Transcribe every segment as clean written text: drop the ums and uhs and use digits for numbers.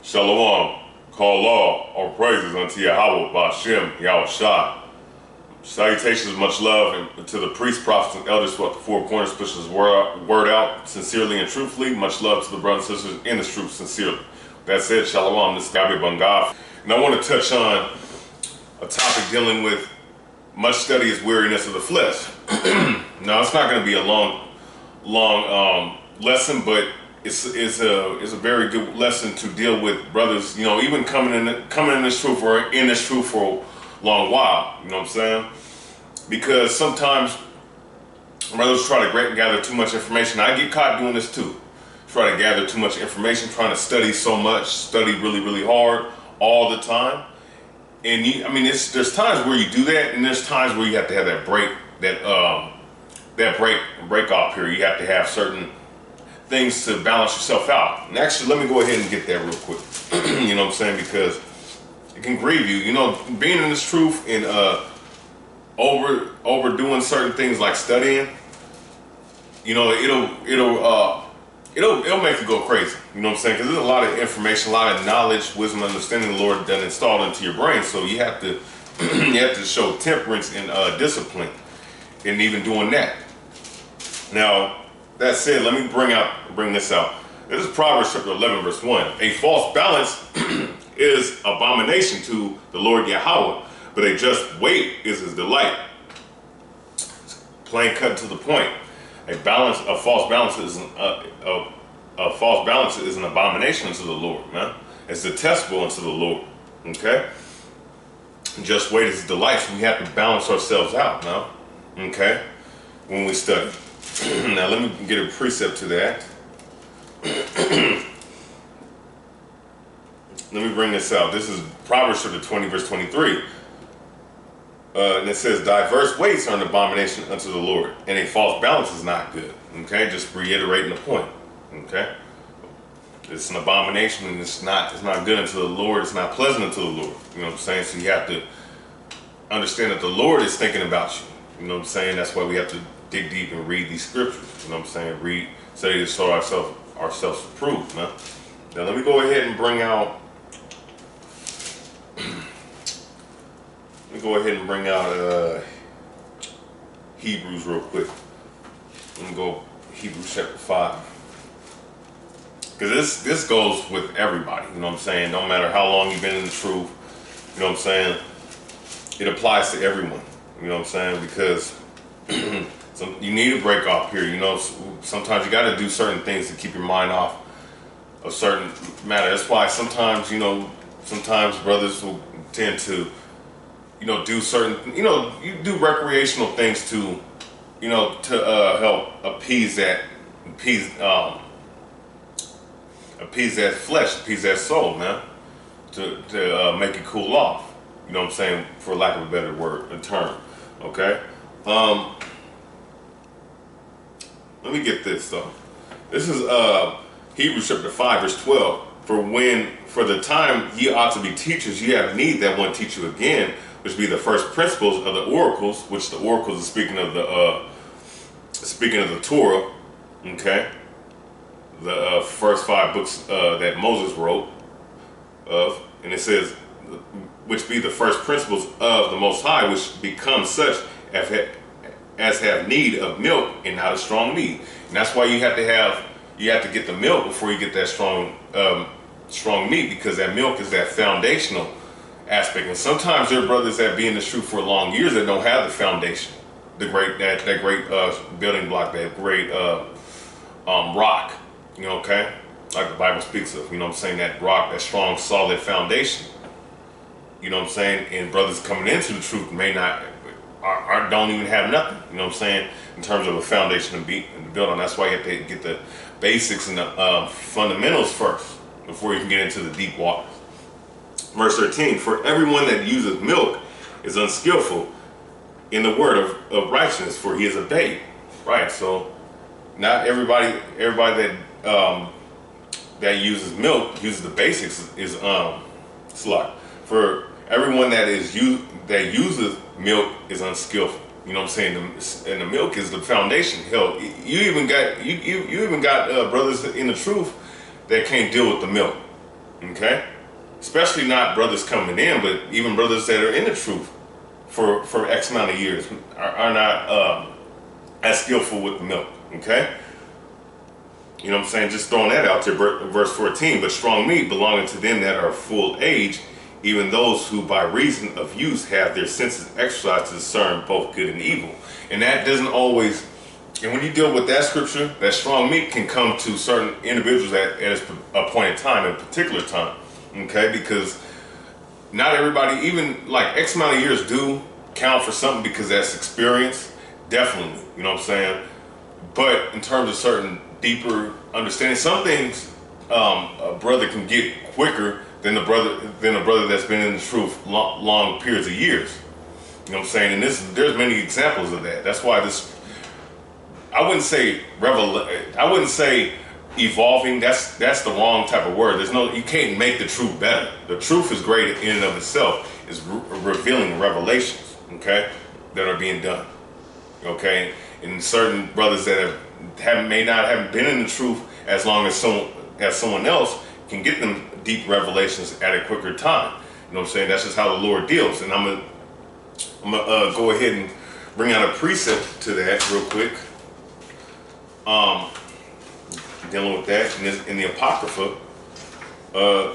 Shalom, call all praises unto Yahawah, Ba'ashem, Yahawash. Salutations, much love, and to the priests, prophets, and elders throughout the four corners, pushing his word out sincerely and truthfully. Much love to the brothers and sisters in this truth, sincerely. That said, Shalom, this is Yahawah Bangaf. And I want to touch on a topic dealing with much study is weariness of the flesh. Now, it's not going to be a long lesson, but it's a very good lesson to deal with brothers, even coming in this truth or in this truth for a long while, you know what I'm saying? Because sometimes brothers try to gather too much information. I get caught doing this too. Try to gather too much information, trying to study so much, study really, really hard all the time. And there's times where you do that, and there's times where you have to have that break, break off period. You have to have certain things to balance yourself out. And actually, let me go ahead and get that real quick. You know what I'm saying? Because it can grieve you. Being in this truth and overdoing certain things like studying, it'll make you go crazy. You know what I'm saying? Because there's a lot of information, a lot of knowledge, wisdom, understanding the Lord done installed into your brain. So you have to show temperance and discipline in even doing that. Now, that said, let me bring this out. This is Proverbs chapter 11, verse 1. A false balance is abomination to the Lord Yahawah, but a just weight is his delight. Plain cut to the point. A false balance is an abomination unto the Lord, man. It's detestable unto the Lord. Okay? Just weight is his delight. So we have to balance ourselves out now. Okay? When we study. Now let me get a precept to that. Let me bring this out. This is Proverbs chapter 20, verse 23. And it says, diverse weights are an abomination unto the Lord, and a false balance is not good. Okay, just reiterating the point. Okay, it's an abomination, and it's not good unto the Lord. It's not pleasant unto the Lord. You know what I'm saying? So you have to understand that the Lord is thinking about you. You know what I'm saying? That's why we have to dig deep and read these scriptures. You know what I'm saying? Study to show ourselves approved, man. Now let me go ahead and bring out. Hebrews real quick. Let me go Hebrews chapter 5. Because this goes with everybody, you know what I'm saying? No matter how long you've been in the truth, you know what I'm saying? It applies to everyone, you know what I'm saying? Because you need a break off period, sometimes you got to do certain things to keep your mind off a certain matter. That's why sometimes brothers will tend to do certain, you do recreational things to help appease that flesh, appease that soul, man, to make it cool off. You know what I'm saying? For lack of a better term. Okay. Let me get this though. This is Hebrews chapter 5, verse 12. For the time ye ought to be teachers, ye have need that one teach you again, which be the first principles of the oracles, which the oracles is speaking of the Torah, okay? The first 5 books that Moses wrote of, and it says, which be the first principles of the Most High, which become such as have need of milk and not a strong meat. And that's why you have to get the milk before you get that strong meat, because that milk is that foundational aspect. And sometimes there are brothers that be in this truth for long years that don't have the foundation, that great building block, that great rock, okay, like the Bible speaks of, you know what I'm saying, that rock, that strong solid foundation, you know what I'm saying. And brothers coming into the truth may not don't even have nothing, you know what I'm saying, in terms of a foundation to build on. That's why you have to get the basics and the fundamentals first before you can get into the deep waters. Verse 13, for everyone that uses milk is unskillful in the word of righteousness, for he is a babe. Right, so not everybody that uses milk, uses the basics, is slut. For everyone that uses milk is unskillful. You know what I'm saying? And the milk is the foundation. Hell, you even got brothers in the truth that can't deal with the milk. Okay? Especially not brothers coming in, but even brothers that are in the truth for X amount of years are not as skillful with the milk. Okay? You know what I'm saying? Just throwing that out there, verse 14. But strong meat belonging to them that are full age, even those who by reason of use have their senses exercised to discern both good and evil. And that doesn't always, and when you deal with that scripture, that strong meat can come to certain individuals at a point in time, a particular time. Okay? Because not everybody, even like X amount of years do count for something, because that's experience. Definitely. You know what I'm saying? But in terms of certain deeper understanding, some things a brother can get quicker than a brother that's been in the truth long periods of years. You know what I'm saying? And there's many examples of that. That's why I wouldn't say evolving. That's the wrong type of word. You can't make the truth better. The truth is great in and of itself. Is revealing revelations, okay, that are being done, okay, and certain brothers that may not have been in the truth as long as someone else can get them deep revelations at a quicker time. You know what I'm saying? That's just how the Lord deals. And I'm gonna go ahead and bring out a precept to that real quick. Dealing with that in the Apocrypha,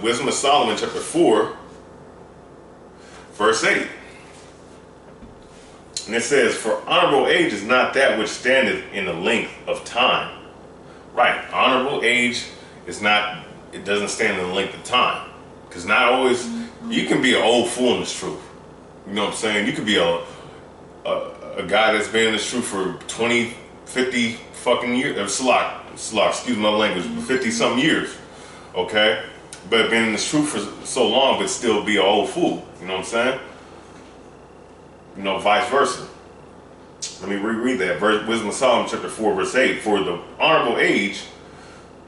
Wisdom of Solomon, chapter 4, verse 8. And it says, "For honorable age is not that which standeth in the length of time." Right, honorable age is not, it doesn't stand in the length of time. Because not always, you can be an old fool in this truth. You know what I'm saying? You could be a guy that's been in this truth for 20, 50 fucking years, excuse my language, 50 some years, okay? But been in this truth for so long, but still be an old fool. You know what I'm saying? You know, vice versa. Let me reread that. Wisdom of Solomon, chapter 4, verse 8. "For the honorable age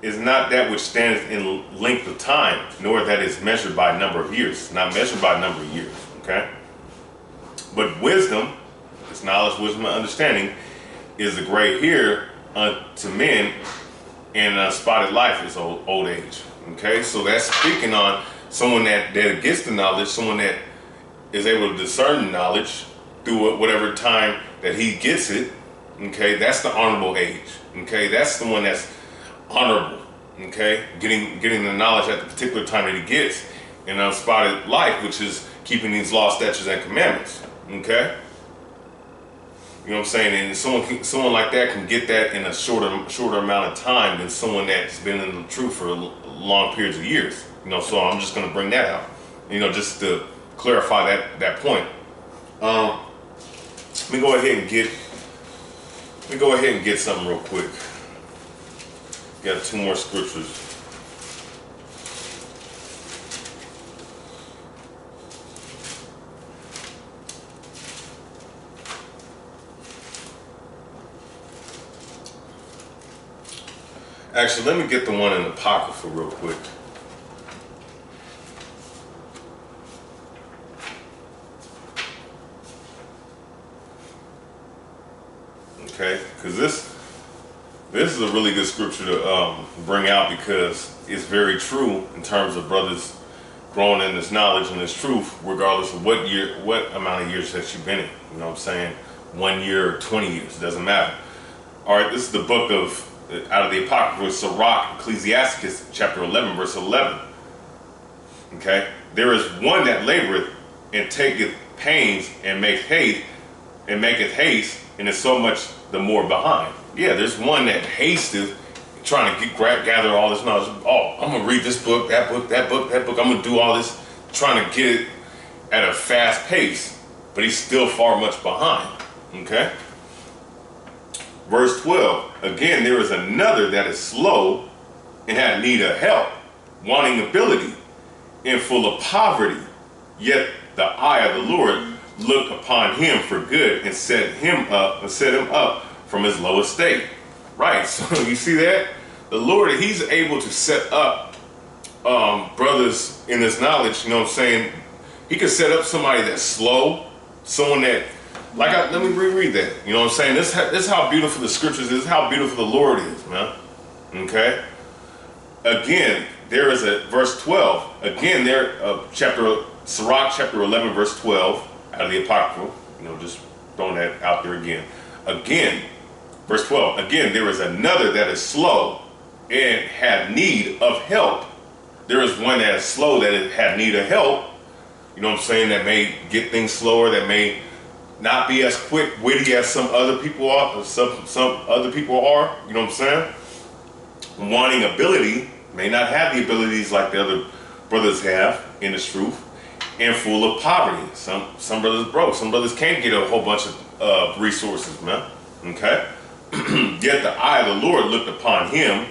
is not that which standeth in length of time, nor that is measured by number of years." It's not measured by number of years, okay? "But wisdom," it's knowledge, wisdom, and understanding, "is a gray hair unto men, and a spotted life is old age." Okay, so that's speaking on someone that gets the knowledge, someone that is able to discern the knowledge through whatever time that he gets it. Okay, that's the honorable age. Okay, that's the one that's honorable. Okay, getting the knowledge at the particular time that he gets, and unspotted life, which is keeping these laws, statutes, and commandments. Okay. You know what I'm saying? And someone like that can get that in a shorter amount of time than someone that's been in the truth for long periods of years. You know, so I'm just going to bring that out. You know, just to clarify that point. Let me go ahead and get something real quick. Got 2 more scriptures. Actually, let me get the one in the Apocrypha real quick. Okay, because this is a really good scripture to bring out, because it's very true in terms of brothers growing in this knowledge and this truth, regardless of what amount of years that you've been in. You know what I'm saying? 1 year, 20 years, it doesn't matter. All right, this is the book out of the Apocrypha, Sirach, Ecclesiasticus, chapter 11, verse 11. Okay, "There is one that laboreth and taketh pains and maketh haste, and is so much the more behind." Yeah, there's one that hasteth, trying to gather all this knowledge. Oh, I'm gonna read this book, that book, that book, that book. I'm gonna do all this, trying to get it at a fast pace, but he's still far much behind. Okay. Verse 12, "Again, there is another that is slow and have need of help, wanting ability, and full of poverty. Yet the eye of the Lord look upon him for good, and set him up from his low estate." Right, so you see that? The Lord, he's able to set up brothers in this knowledge, you know what I'm saying? He could set up somebody that's slow, someone that, let me reread that. You know what I'm saying? This is how beautiful the scriptures is. This is how beautiful the Lord is, man. Okay? Again, there is a verse 12 again there, Sirach chapter 11 verse 12 out of the Apocrypha. Just throwing that out there again. Again, verse 12. Again, there is another that is slow and had need of help. There is one that is slow that had need of help. That may get things slower, that may not be as quick witty as some other people are. Some other people are. Wanting ability, may not have the abilities like the other brothers have in this truth, and full of poverty. Some brothers broke. Some brothers can't get a whole bunch of resources, man. Okay. Yet the eye of the Lord looked upon him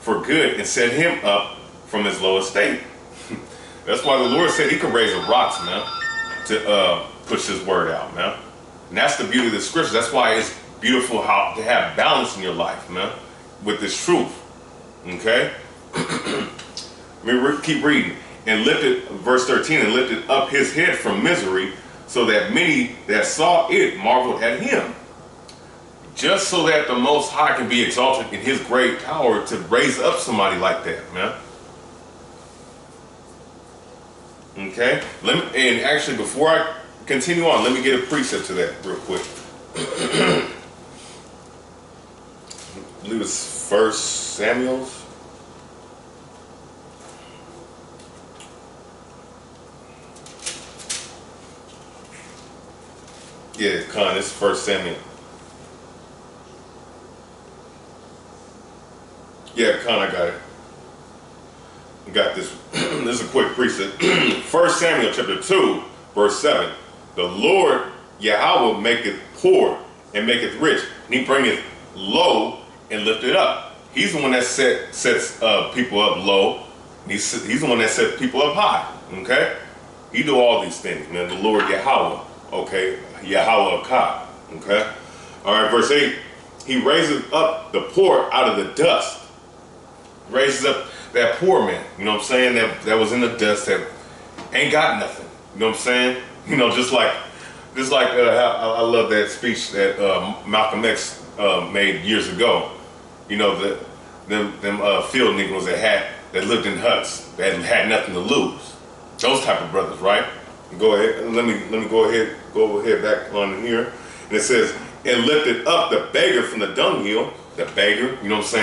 for good and set him up from his low estate. That's why the Lord said he could raise the rocks, man, to push his word out, man. And that's the beauty of the scripture. That's why it's beautiful to have balance in your life, man, with this truth. Okay? Let me keep reading. And lifted, verse 13, and lifted up his head from misery, so that many that saw it marveled at him. Just so that the Most High can be exalted in his great power to raise up somebody like that, man. Okay? And actually, before I continue on, let me get a precept to that real quick. I believe it's 1 Samuel's. Yeah, it's 1 Samuel. Yeah, I got it. I got this. This is a quick precept. 1 Samuel chapter 2, verse 7. The Lord Yahawah maketh poor and maketh rich, and he bringeth low and lifteth up. He's the one that sets people up low. He's the one that sets people up high. Okay? He do all these things, man. The Lord Yahawah. Okay? Yahawah Akkad. Okay? Alright, verse 8. He raises up the poor out of the dust. Raises up that poor man, that was in the dust, that ain't got nothing. Just like I love that speech that Malcolm X made years ago. Them field Negroes that lived in huts, that had nothing to lose. Those type of brothers, right? Go ahead. Let me go ahead back on here. And it says, and lifted up the beggar from the dunghill. The beggar,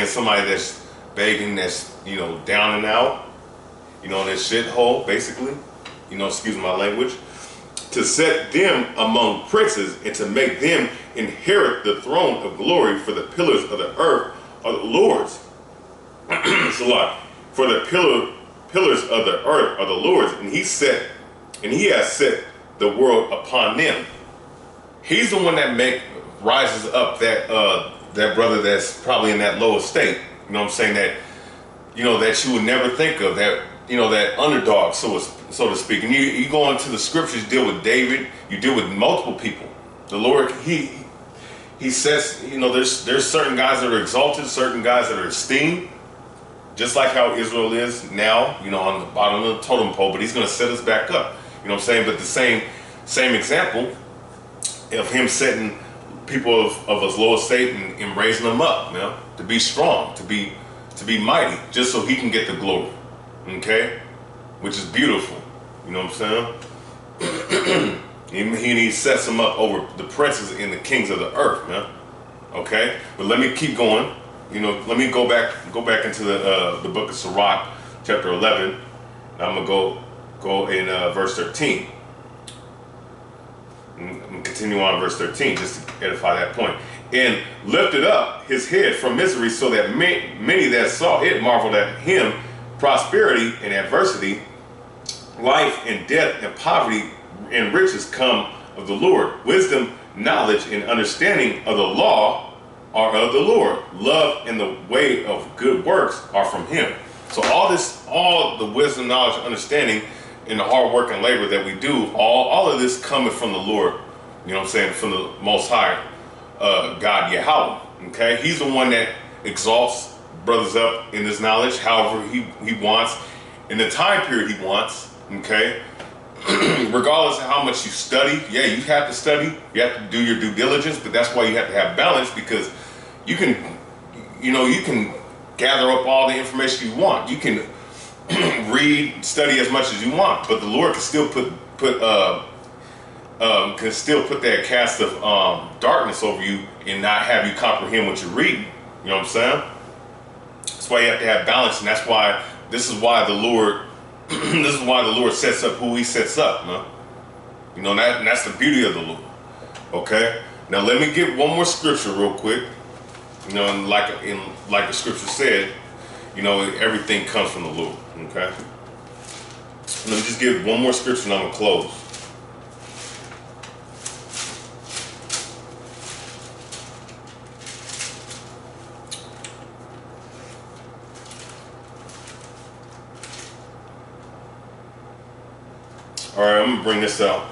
somebody that's begging, that's down and out, in this shithole, basically, excuse my language, to set them among princes and to make them inherit the throne of glory, for the pillars of the earth are the Lord's. It's a lot. For the pillars of the earth are the Lord's, and he has set the world upon them. He's the one that rises up that brother that's probably in that low estate. That you would never think of, that that underdog, so to speak. And you go into the scriptures, you deal with David, you deal with multiple people. The Lord, he says, there's certain guys that are exalted, certain guys that are esteemed, just like how Israel is now, on the bottom of the totem pole. But he's going to set us back up. But the same example of him setting people of his low estate and raising them up, to be strong, to be mighty, just so he can get the glory. Okay? Which is beautiful. He sets them up over the princes and the kings of the earth, man. Okay? But let me keep going. Let me go back into the book of Sirach, chapter 11. And I'm gonna go in verse 13. And continue on verse 13, just to edify that point. And lifted up his head from misery, so that many that saw it marveled at him. Prosperity and adversity, life and death and poverty and riches come of the Lord. Wisdom, knowledge, and understanding of the law are of the Lord. Love and the way of good works are from him. So all the wisdom, knowledge, understanding, and the hard work and labor that we do, all of this coming from the Lord, from the Most High, God Yahawah. Okay? He's the one that exalts brothers up in this knowledge however he wants, in the time period he wants. Okay? Regardless of how much you study. Yeah, you have to study, you have to do your due diligence, but that's why you have to have balance, because you can gather up all the information you want. You can read, study as much as you want, but the Lord can still put that cast of darkness over you and not have you comprehend what you're reading. You know what I'm saying? That's why you have to have balance, and this is why the Lord sets up who He sets up, man. You know, and that's the beauty of the Lord. Okay. Now let me get one more scripture real quick. You know, and like the scripture said, you know, everything comes from the Lord. Okay. Let me just give one more scripture and I'm gonna close. All right, I'm gonna bring this out.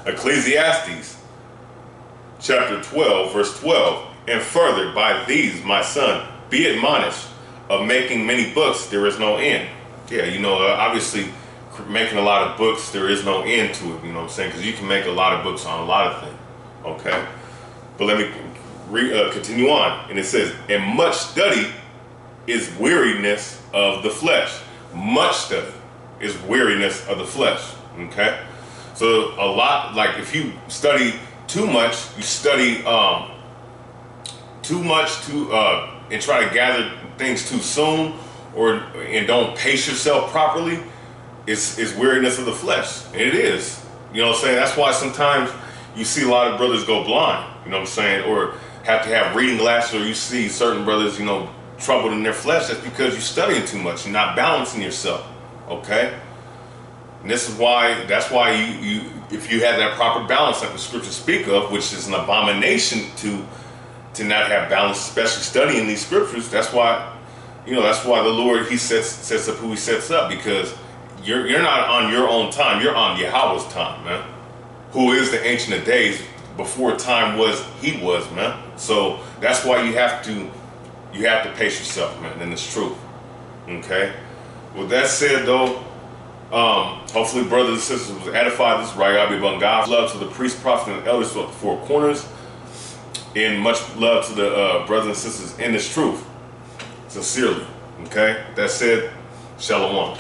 Ecclesiastes chapter 12, verse 12. And further, by these, my son, be admonished, of making many books, there is no end. Yeah, you know, obviously, making a lot of books, there is no end to it, you know what I'm saying? Because you can make a lot of books on a lot of things, okay? But let me continue on. And it says, and much study is weariness of the flesh. Much study is weariness of the flesh, okay? So a lot, like if you study too much, you study too much and try to gather things too soon, and don't pace yourself properly, it's weariness of the flesh. And it is. You know what I'm saying? That's why sometimes you see a lot of brothers go blind, you know what I'm saying, or have to have reading glasses, or you see certain brothers, you know, troubled in their flesh. That's because you're studying too much. You're not balancing yourself, okay? And this is why, that's why you if you have that proper balance, like the scriptures speak of, which is an abomination to not have balance, especially studying these scriptures. That's why, you know, that's why the Lord, He sets up who He sets up, because you're not on your own time. You're on Yahawah's time, man. Who is the Ancient of Days. Before time was, He was, man. So that's why you have to pace yourself, man. And it's truth. Okay. With that said, though, hopefully brothers and sisters was edified. This is Rayabya Bunga. Love to the priest, prophet, and elders of the four corners. And much love to the brothers and sisters in this truth. Sincerely. Okay? That said, Shalom.